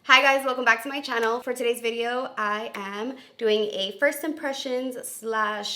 Hi guys, welcome back to my channel. For today's video, I am doing a first impressions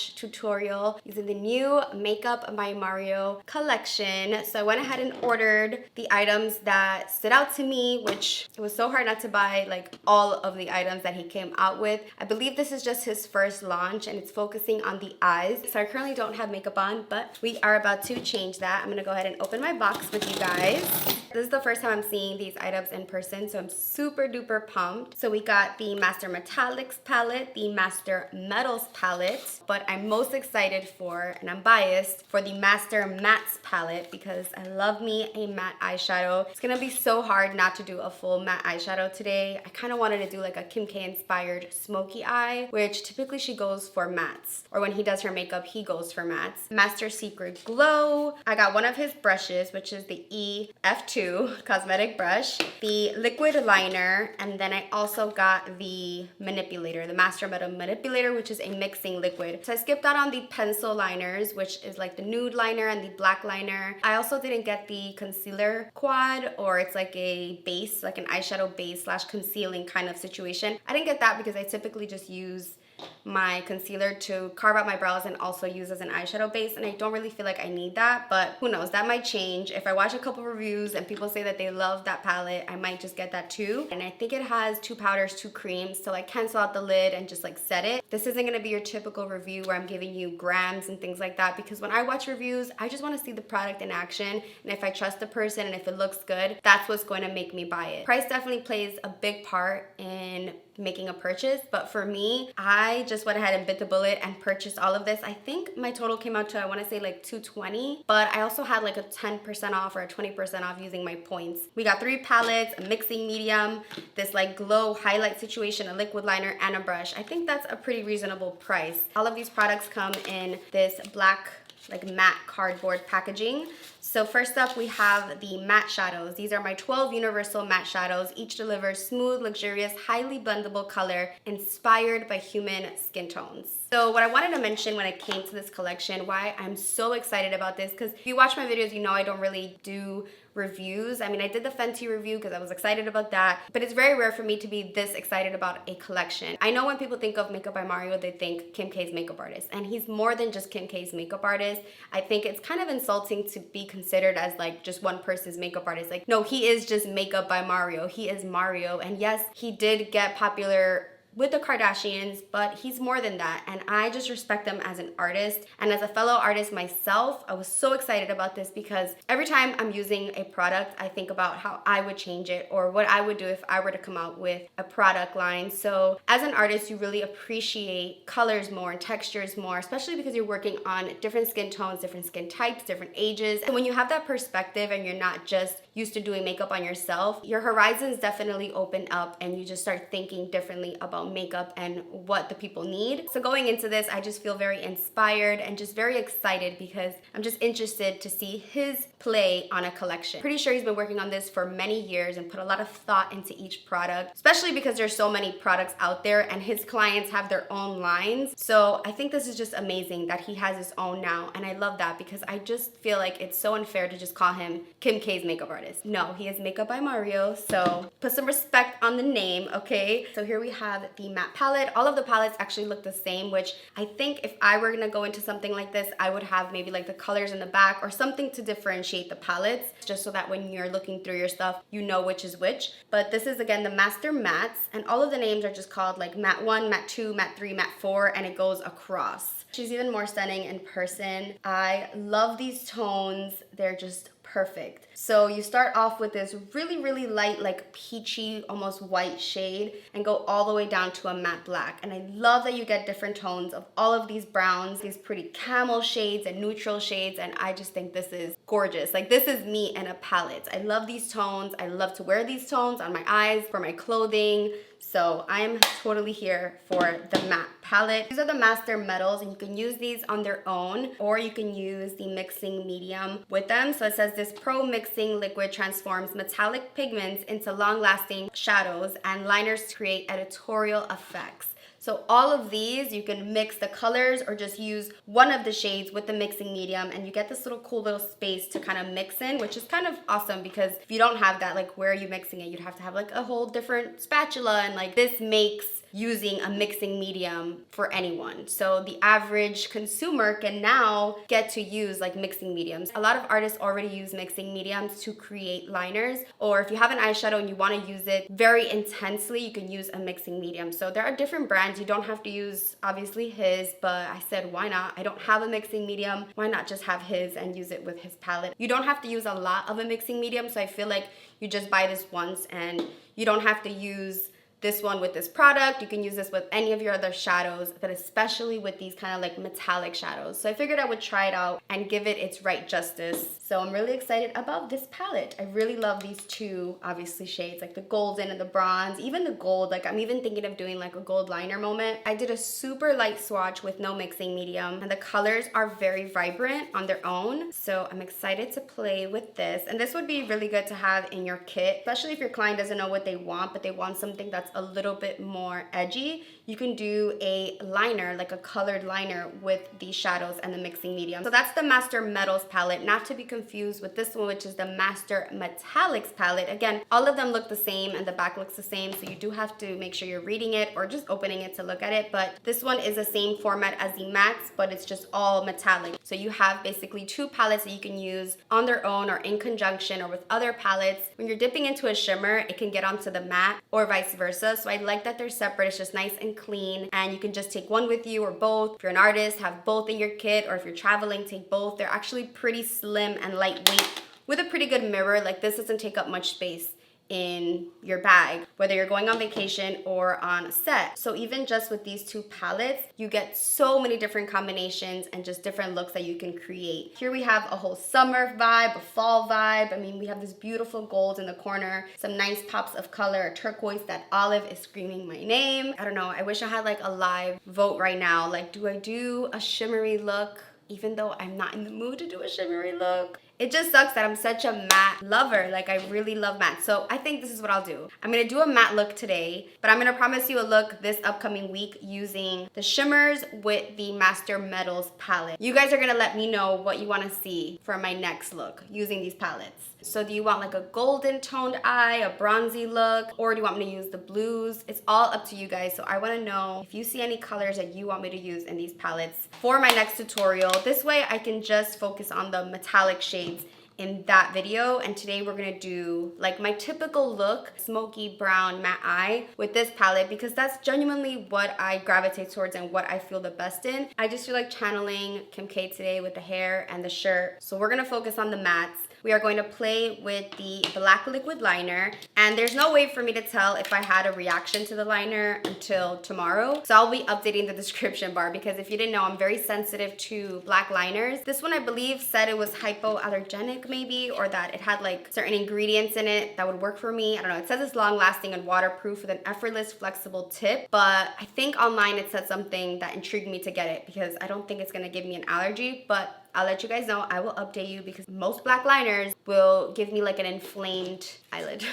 / tutorial using the new Makeup by Mario collection. So I went ahead and ordered the items that stood out to me, which it was so hard not to buy like all of the items that he came out with. I believe this is just his first launch and it's focusing on the eyes. So I currently don't have makeup on, but we are about to change that. I'm gonna go ahead and open my box with you guys. This is the first time I'm seeing these items in person, so I'm super duper pumped. So we got the Master Metallics palette, the Master Metals palette, but I'm most excited for, and I'm biased, for the Master Mattes palette because I love me a matte eyeshadow. It's gonna be so hard not to do a full matte eyeshadow today. I kind of wanted to do like a Kim K inspired smoky eye, which typically she goes for mattes, or when he does her makeup, he goes for mattes. Master Secret Glow. I got one of his brushes, which is the EF2 cosmetic brush, the liquid liner, and then I also got the manipulator, the Master Metal manipulator, which is a mixing liquid. So I skipped out on the pencil liners, which is like the nude liner and the black liner. I also didn't get the concealer quad, or it's like a base, like an eyeshadow base / concealing kind of situation. I didn't get that because I typically just use my concealer to carve out my brows and also use as an eyeshadow base, and I don't really feel like I need that, but who knows, that might change. If I watch a couple reviews and people say that they love that palette, I might just get that too. And I think it has 2 powders, 2 creams to like cancel out the lid and just like set it. This isn't gonna be your typical review where I'm giving you grams and things like that, because when I watch reviews, I just want to see the product in action, and if I trust the person and if it looks good, that's what's going to make me buy it. Price definitely plays a big part in making a purchase, but for me, I just went ahead and bit the bullet and purchased all of this. I think my total came out to, I want to say like $220, but I also had like a 10% off or a 20% off using my points. We got 3 palettes, a mixing medium, this like glow highlight situation, a liquid liner, and a brush. I think that's a pretty reasonable price. All of these products come in this black like matte cardboard packaging. So first up, we have the matte shadows. These are my 12 universal matte shadows. Each delivers smooth, luxurious, highly blendable color inspired by human skin tones. So what I wanted to mention when it came to this collection, why I'm so excited about this, because if you watch my videos, you know I don't really do reviews. I mean, I did the Fenty review because I was excited about that, but it's very rare for me to be this excited about a collection. I know when people think of Makeup by Mario, they think Kim K's makeup artist, and he's more than just Kim K's makeup artist. I think it's kind of insulting to be considered as like just one person's makeup artist. Like, no, he is just Makeup by Mario. He is Mario, and yes, he did get popular with the Kardashians, but he's more than that, and I just respect him as an artist. And as a fellow artist myself, I was so excited about this because every time I'm using a product, I think about how I would change it or what I would do if I were to come out with a product line. So as an artist, you really appreciate colors more and textures more, especially because you're working on different skin tones, different skin types, different ages. And when you have that perspective and you're not just used to doing makeup on yourself, your horizons definitely open up and you just start thinking differently about makeup and what the people need. So going into this, I just feel very inspired and just very excited because I'm just interested to see his play on a collection. Pretty sure he's been working on this for many years and put a lot of thought into each product, especially because there's so many products out there and his clients have their own lines. So I think this is just amazing that he has his own now, and I love that because I just feel like it's so unfair to just call him Kim K's makeup artist. No, he is Makeup by Mario, so put some respect on the name, okay? So here we have the matte palette. All of the palettes actually look the same, which I think if I were gonna go into something like this, I would have maybe like the colors in the back or something to differentiate the palettes, just so that when you're looking through your stuff, you know which is which. But this is again the Master Mattes, and all of the names are just called like Matte 1, Matte 2, Matte 3, Matte 4, and it goes across. She's even more stunning in person. I love these tones. They're just perfect. So you start off with this really light, like peachy, almost white shade, and go all the way down to a matte black. And I love that you get different tones of all of these browns, these pretty camel shades and neutral shades, and I just think this is gorgeous. Like, this is me in a palette. I love these tones. I love to wear these tones on my eyes, for my clothing. So I'm totally here for the matte palette. These are the Master Metals, and you can use these on their own, or you can use the mixing medium with them. So it says this pro mixing liquid transforms metallic pigments into long-lasting shadows and liners to create editorial effects. So all of these, you can mix the colors or just use one of the shades with the mixing medium, and you get this little cool little space to kind of mix in, which is kind of awesome because if you don't have that, like where are you mixing it? You'd have to have like a whole different spatula, and like this makes using a mixing medium for anyone. So the average consumer can now get to use like mixing mediums. A lot of artists already use mixing mediums to create liners, or if you have an eyeshadow and you want to use it very intensely, you can use a mixing medium. So there are different brands. You don't have to use obviously his, but I said why not? I don't have a mixing medium. Why not just have his and use it with his palette? You don't have to use a lot of a mixing medium, so I feel like you just buy this once and you don't have to use this one with this product. You can use this with any of your other shadows, but especially with these kind of like metallic shadows. So I figured I would try it out and give it its right justice. So I'm really excited about this palette. I really love these two, obviously, shades, like the golden and the bronze, even the gold. Like I'm even thinking of doing like a gold liner moment. I did a super light swatch with no mixing medium, and the colors are very vibrant on their own. So I'm excited to play with this. And this would be really good to have in your kit, especially if your client doesn't know what they want, but they want something that's a little bit more edgy. You can do a liner, like a colored liner with these shadows and the mixing medium. So that's the Master Metals palette, not to be confused with this one, which is the Master Metallics palette. Again, all of them look the same and the back looks the same, so you do have to make sure you're reading it or just opening it to look at it. But this one is the same format as the mattes, but it's just all metallic. So you have basically two palettes that you can use on their own or in conjunction or with other palettes. When you're dipping into a shimmer, it can get onto the matte or vice versa. So I like that they're separate. It's just nice and clean, and you can just take one with you or both. If you're an artist, have both in your kit, or if you're traveling, take both. They're actually pretty slim and lightweight with a pretty good mirror. Like this doesn't take up much space in your bag, whether you're going on vacation or on a set. So even just with these two palettes, you get so many different combinations and just different looks that you can create. Here we have a whole summer vibe, a fall vibe. I mean, we have this beautiful gold in the corner, some nice pops of color, a turquoise. That olive is screaming my name. I don't know, I wish I had like a live vote right now. Like, do I do a shimmery look even though I'm not in the mood to do a shimmery look? It just sucks that I'm such a matte lover. Like I really love matte. So I think this is what I'll do. I'm gonna do a matte look today, but I'm gonna promise you a look this upcoming week using the shimmers with the Master Metals palette. You guys are gonna let me know what you wanna see for my next look using these palettes. So do you want like a golden toned eye, a bronzy look, or do you want me to use the blues? It's all up to you guys. So I wanna know if you see any colors that you want me to use in these palettes for my next tutorial. This way I can just focus on the metallic shades in that video. And today we're gonna do like my typical look, smoky brown matte eye with this palette, because that's genuinely what I gravitate towards and what I feel the best in. I just feel like channeling Kim K today with the hair and the shirt. So we're gonna focus on the mattes. We are going to play with the black liquid liner, and there's no way for me to tell if I had a reaction to the liner until tomorrow. So I'll be updating the description bar, because if you didn't know, I'm very sensitive to black liners. This one I believe said it was hypoallergenic maybe, or that it had like certain ingredients in it that would work for me. I don't know. It says it's long lasting and waterproof with an effortless flexible tip, but I think online it said something that intrigued me to get it, because I don't think it's gonna give me an allergy, but I'll let you guys know. I will update you, because most black liners will give me like an inflamed eyelid.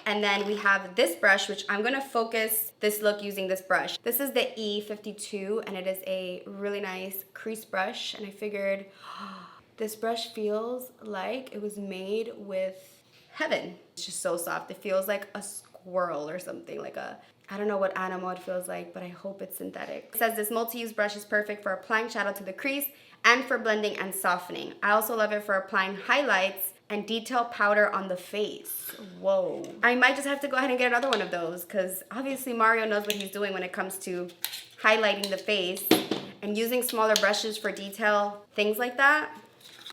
And then we have this brush, which I'm gonna focus this look using this brush. This is the E52, and it is a really nice crease brush. And I figured this brush feels like it was made with heaven. It's just so soft. It feels like a squirrel or something, like a, I don't know what animal it feels like, but I hope it's synthetic. It says this multi-use brush is perfect for applying shadow to the crease and for blending and softening. I also love it for applying highlights and detail powder on the face. Whoa. I might just have to go ahead and get another one of those, because obviously Mario knows what he's doing when it comes to highlighting the face and using smaller brushes for detail, things like that.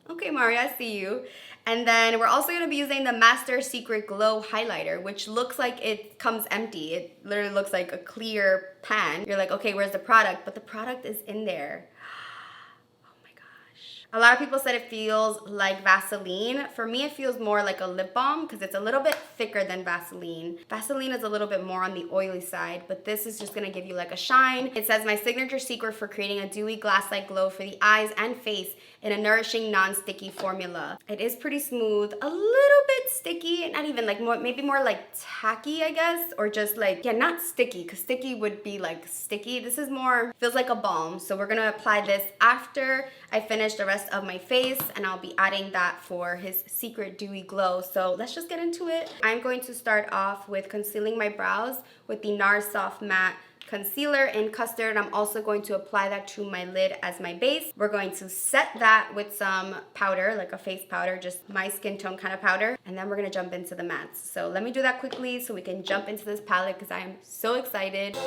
Okay, Mario, I see you. And then we're also gonna be using the Master Secret Glow highlighter, which looks like it comes empty. It literally looks like a clear pan. You're like, okay, where's the product? But the product is in there. A lot of people said it feels like Vaseline. For me, it feels more like a lip balm because it's a little bit thicker than Vaseline. Vaseline is a little bit more on the oily side, but this is just gonna give you like a shine. It says, my signature secret for creating a dewy glass-like glow for the eyes and face in a nourishing, non-sticky formula. It is pretty smooth, a little bit sticky, not even like more, maybe more like tacky, I guess, or just like, yeah, not sticky, because sticky would be like sticky. This is more, feels like a balm. So we're gonna apply this after I finish the rest of my face, and I'll be adding that for his secret dewy glow. So let's just get into it. I'm going to start off with concealing my brows with the Nars Soft Matte Concealer in Custard. I'm also going to apply that to my lid as my base. We're going to set that with some powder, like a face powder, just my skin tone kind of powder, and then we're gonna jump into the mattes. So let me do that quickly so we can jump into this palette because I am so excited.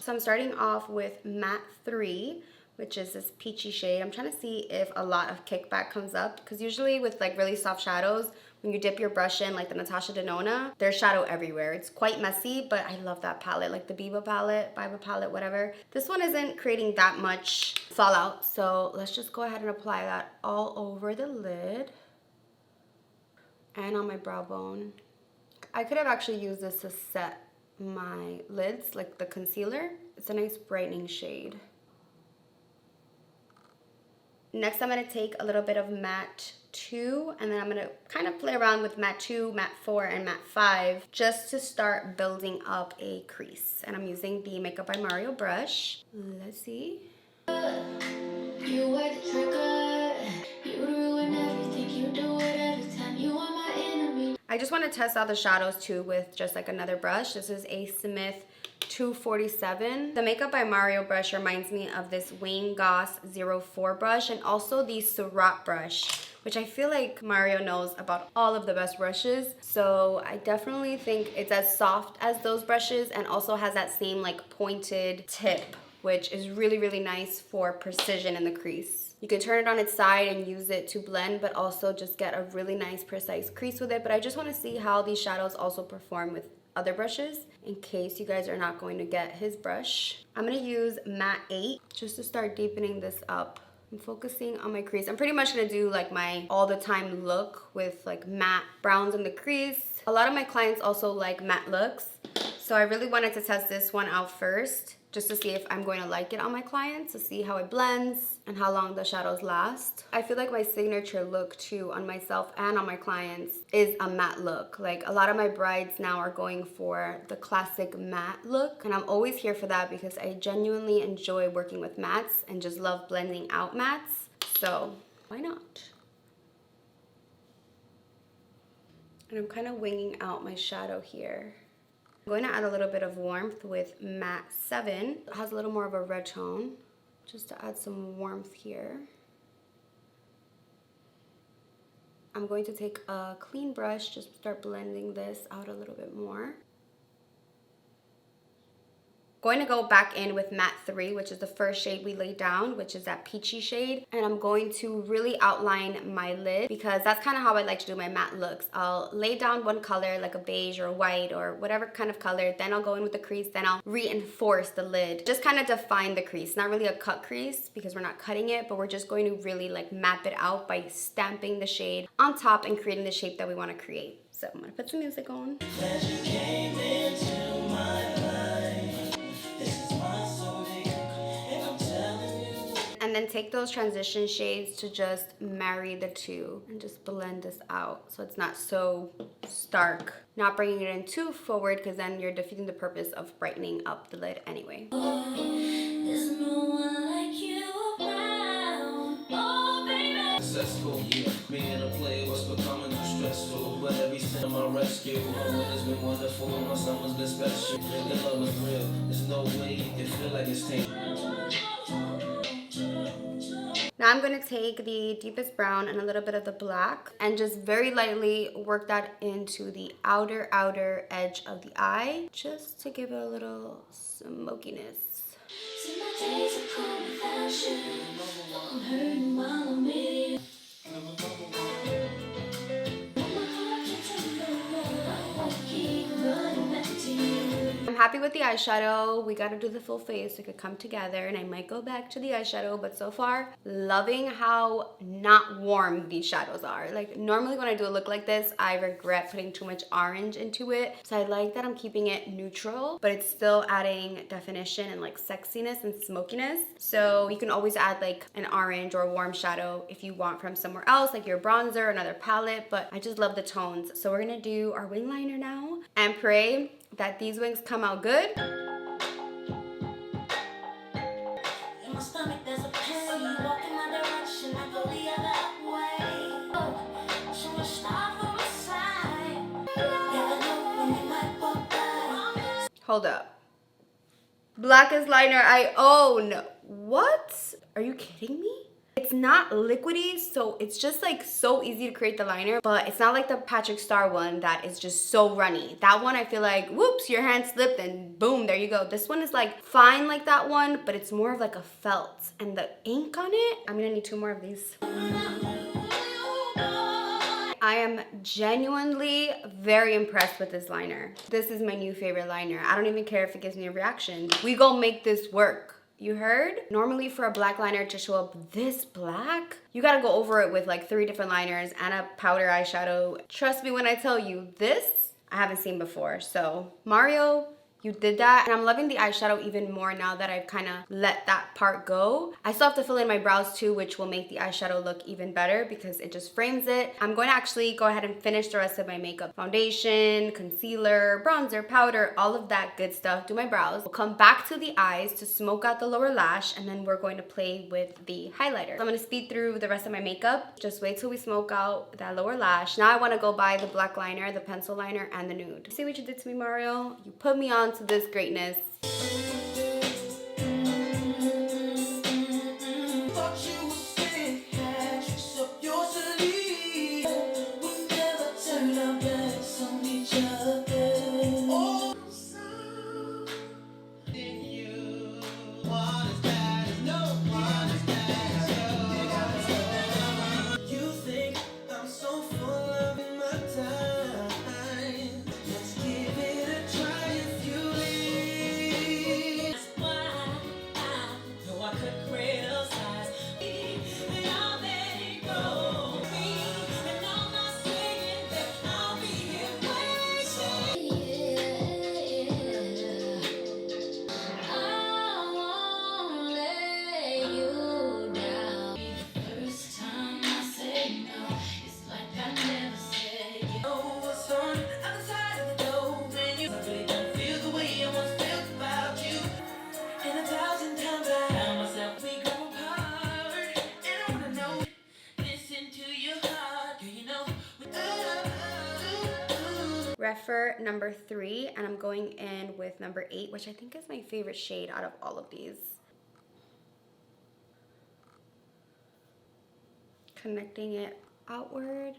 So I'm starting off with Matte 3, which is this peachy shade. I'm trying to see if a lot of kickback comes up, because usually with like really soft shadows, when you dip your brush in, like the Natasha Denona, there's shadow everywhere. It's quite messy, but I love that palette, like the Biba palette, whatever. This one isn't creating that much fallout, so let's just go ahead and apply that all over the lid and on my brow bone. I could have actually used this to set my lids, like the concealer. It's a nice brightening shade. Next, I'm gonna take a little bit of Matte 2, and then I'm gonna kind of play around with Matte 2, Matte 4, and Matte 5, just to start building up a crease. And I'm using the Makeup by Mario brush. Let's see. You were the trigger. You ruin everything. You do it every time. You are my enemy. I just want to test out the shadows too with just like another brush. This is a Smith 247. The Makeup by Mario brush reminds me of this Wayne Goss 04 brush, and also the Surat brush, which I feel like Mario knows about all of the best brushes. So I definitely think it's as soft as those brushes and also has that same like pointed tip, which is really, really nice for precision in the crease. You can turn it on its side and use it to blend, but also just get a really nice precise crease with it. But I just want to see how these shadows also perform with other brushes in case you guys are not going to get his brush. I'm going to use Matte 8 just to start deepening this up. I'm focusing on my crease. I'm pretty much going to do like my all the time look with like matte browns in the crease. A lot of my clients also like matte looks, so I really wanted to test this one out first, just to see if I'm going to like it on my clients, to see how it blends and how long the shadows last. I feel like my signature look too on myself and on my clients is a matte look. Like a lot of my brides now are going for the classic matte look, and I'm always here for that because I genuinely enjoy working with mattes and just love blending out mattes. So why not? And I'm kind of winging out my shadow here. I'm going to add a little bit of warmth with Matte 7. It has a little more of a red tone, just to add some warmth here. I'm going to take a clean brush, just start blending this out a little bit more. Going to go back in with Matte 3, which is the first shade we laid down, which is that peachy shade. And I'm going to really outline my lid because that's kind of how I like to do my matte looks. I'll lay down one color, like a beige or a white or whatever kind of color. Then I'll go in with the crease. Then I'll reinforce the lid. Just kind of define the crease. Not really a cut crease because we're not cutting it, but we're just going to really like map it out by stamping the shade on top and creating the shape that we want to create. So I'm going to put some music on. And then take those transition shades to just marry the two and just blend this out so it's not so stark. Not bringing it in too forward because then you're defeating the purpose of brightening up the lid anyway. There's no one like you around. Oh, baby. Successful, yeah. Being a player was becoming stressful, but every step my rescue, my winter's been wonderful, my summer's been special. The love is real. There's no way you can feel like it's taken. Now I'm going to take the deepest brown and a little bit of the black and just very lightly work that into the outer edge of the eye, just to give it a little smokiness. See, my days are cold without you. I'm hurting while I'm with you. happy with the eyeshadow. We gotta do the full face so it could come together, and I might go back to the eyeshadow, but so far, loving how not warm these shadows are. Like normally when I do a look like this, I regret putting too much orange into it. So I like that I'm keeping it neutral, but it's still adding definition and like sexiness and smokiness. So you can always add like an orange or a warm shadow if you want from somewhere else, like your bronzer, another palette, but I just love the tones. So we're gonna do our wing liner now and pray that these wings come out good. Hold up. Blackest liner I own. What? Are you kidding me? It's not liquidy, so it's just like so easy to create the liner, but it's not like the Patrick Star one that is just so runny. That one I feel like, whoops, your hand slipped and boom, there you go. This one is like fine like that one, but it's more of like a felt. And the ink on it, I'm gonna need 2 more of these. I am genuinely very impressed with this liner. This is my new favorite liner. I don't even care if it gives me a reaction. We gon' make this work. You heard? Normally for a black liner to show up this black, you gotta go over it with like 3 different liners and a powder eyeshadow. Trust me when I tell you, this I haven't seen before. So Mario, you did that, and I'm loving the eyeshadow even more now that I've kind of let that part go. I still have to fill in my brows too, which will make the eyeshadow look even better because it just frames it. I'm going to actually go ahead and finish the rest of my makeup. Foundation, concealer, bronzer, powder, all of that good stuff. Do my brows. We'll come back to the eyes to smoke out the lower lash, and then we're going to play with the highlighter. So I'm going to speed through the rest of my makeup. Just wait till we smoke out that lower lash. Now I want to go by the black liner, the pencil liner, and the nude. See what you did to me, Mario? You put me on to this greatness. Refer number 3, and I'm going in with number 8, which I think is my favorite shade out of all of these. Connecting it outward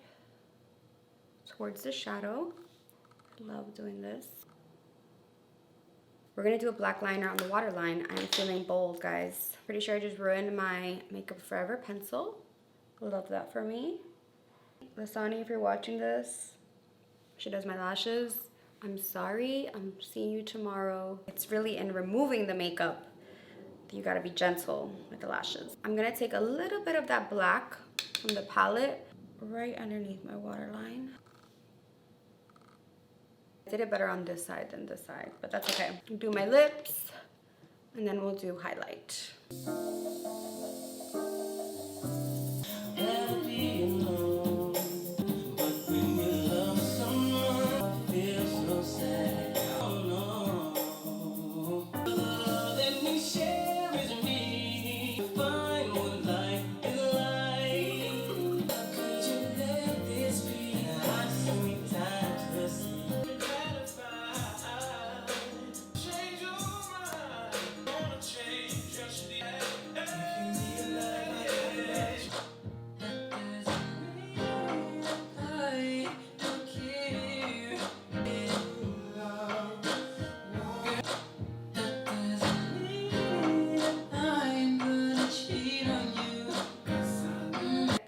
towards the shadow. Love doing this. We're gonna do a black liner on the waterline. I'm feeling bold, guys. Pretty sure I just ruined my Makeup Forever pencil. Love that for me. Lasani, if you're watching this, she does my lashes. I'm sorry, I'm seeing you tomorrow. It's really in removing the makeup that you gotta be gentle with the lashes. I'm gonna take a little bit of that black from the palette right underneath my waterline. I did it better on this side than this side, but that's okay. I'll do my lips, and then we'll do highlight.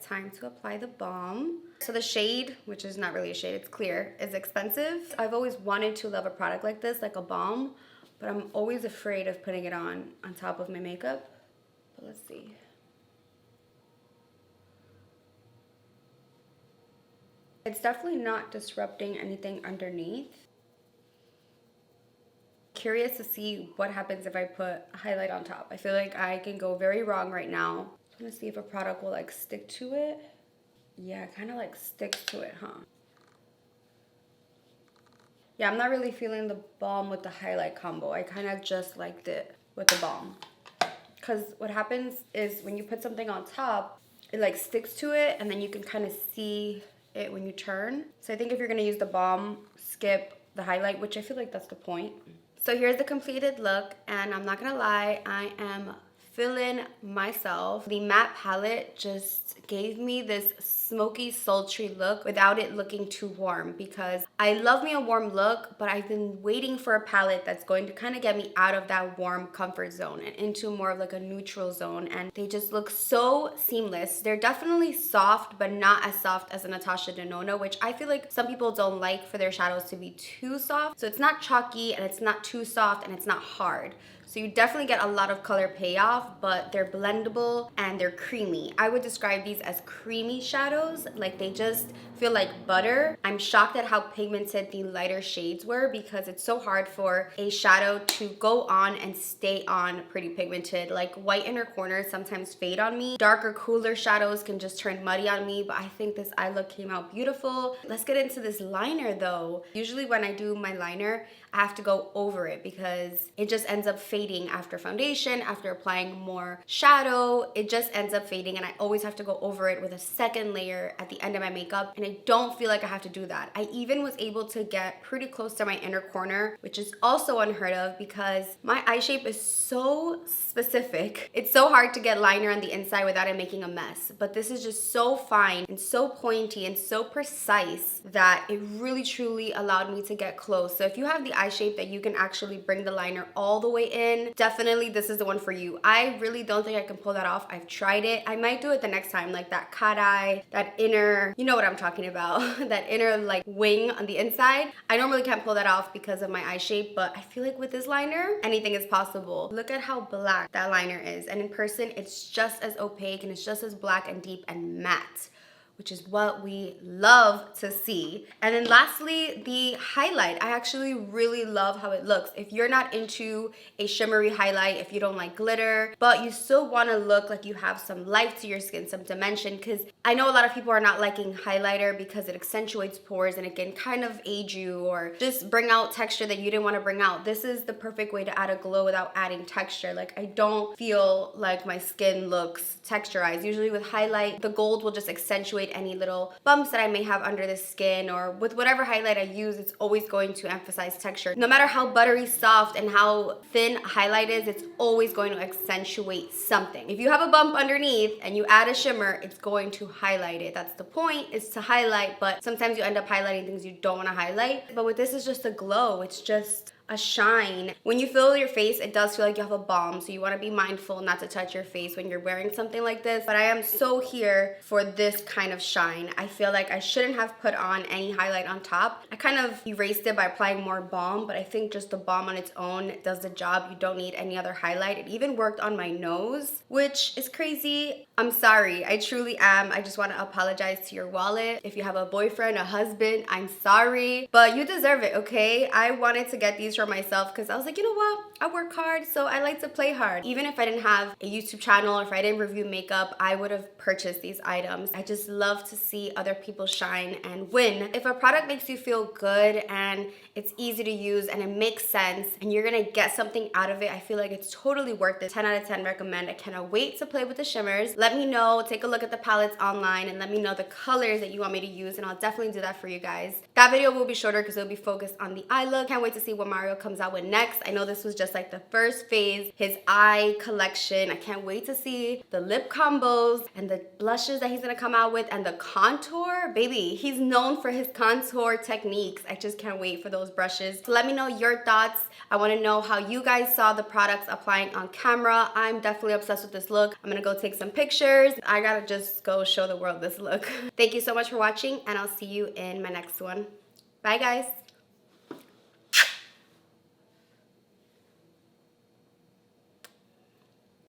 Time to apply the balm. So the shade, which is not really a shade, it's clear, is expensive. I've always wanted to love a product like this, like a balm, but I'm always afraid of putting it on top of my makeup. But let's see. It's definitely not disrupting anything underneath. Curious to see what happens if I put a highlight on top. I feel like I can go very wrong right now. I'm gonna see if a product will like stick to it. Yeah, it kind of like sticks to it, huh? Yeah, I'm not really feeling the balm with the highlight combo. I kind of just liked it with the balm. Because what happens is when you put something on top, it like sticks to it and then you can kind of see it when you turn. So I think if you're going to use the balm, skip the highlight, which I feel like that's the point. So here's the completed look, and I'm not going to lie, I am feeling myself. The matte palette just gave me this smoky, sultry look without it looking too warm, because I love me a warm look, but I've been waiting for a palette that's going to kind of get me out of that warm comfort zone and into more of like a neutral zone, and they just look so seamless. They're definitely soft, but not as soft as a Natasha Denona, which I feel like some people don't like for their shadows to be too soft. So it's not chalky and it's not too soft and it's not hard. So you definitely get a lot of color payoff, but they're blendable and they're creamy. I would describe these as creamy shadows, like they just feel like butter. I'm shocked at how pigmented the lighter shades were, because it's so hard for a shadow to go on and stay on pretty pigmented. Like white inner corners sometimes fade on me. Darker, cooler shadows can just turn muddy on me, but I think this eye look came out beautiful. Let's get into this liner though. Usually when I do my liner, I have to go over it because it just ends up fading after foundation, after applying more shadow. It just ends up fading, and I always have to go over it with a second layer at the end of my makeup, and I don't feel like I have to do that. I even was able to get pretty close to my inner corner, which is also unheard of because my eye shape is so specific. It's so hard to get liner on the inside without it making a mess, but this is just so fine and so pointy and so precise that it really truly allowed me to get close. So if you have the eye shape that you can actually bring the liner all the way in, definitely this is the one for you. I really don't think I can pull that off. I've tried it. I might do it the next time, like that cat eye, that inner, you know what I'm talking about, that inner like wing on the inside. I normally can't pull that off because of my eye shape, but I feel like with this liner, anything is possible. Look at how black that liner is, and in person, it's just as opaque and it's just as black and deep and matte, which is what we love to see. And then lastly, the highlight. I actually really love how it looks. If you're not into a shimmery highlight, if you don't like glitter, but you still wanna look like you have some life to your skin, some dimension, because I know a lot of people are not liking highlighter because it accentuates pores and it can kind of age you or just bring out texture that you didn't wanna bring out. This is the perfect way to add a glow without adding texture. Like I don't feel like my skin looks texturized. Usually with highlight, the gold will just accentuate any little bumps that I may have under the skin, or with whatever highlight I use, it's always going to emphasize texture. No matter how buttery soft and how thin highlight is, it's always going to accentuate something. If you have a bump underneath and you add a shimmer, it's going to highlight it. That's the point, is to highlight, but sometimes you end up highlighting things you don't want to highlight. But with this, it's just a glow. It's just a shine. When you feel your face, it does feel like you have a balm, so you want to be mindful not to touch your face when you're wearing something like this. But I am so here for this kind of shine. I feel like I shouldn't have put on any highlight on top. I kind of erased it by applying more balm, but I think just the balm on its own does the job. You don't need any other highlight. It even worked on my nose, which is crazy. I'm sorry, I truly am. I just want to apologize to your wallet. If you have a boyfriend, a husband, I'm sorry, but you deserve it, okay? I wanted to get these for myself because I was like, you know what? I work hard, so I like to play hard. Even if I didn't have a YouTube channel or if I didn't review makeup, I would have purchased these items. I just love to see other people shine and win. If a product makes you feel good and it's easy to use and it makes sense and you're gonna get something out of it, I feel like it's totally worth it. 10 out of 10 recommend. I cannot wait to play with the shimmers. Let me know, take a look at the palettes online and let me know the colors that you want me to use, and I'll definitely do that for you guys. That video will be shorter because it'll be focused on the eye look. Can't wait to see what Mario comes out with next. I know this was just like the first phase, his eye collection. I can't wait to see the lip combos and the blushes that he's gonna come out with and the contour. Baby, he's known for his contour techniques. I just can't wait for those brushes. So let me know your thoughts. I wanna know how you guys saw the products applying on camera. I'm definitely obsessed with this look. I'm gonna go take some pictures. I gotta just go show the world this look. Thank you so much for watching, and I'll see you in my next one. Bye guys.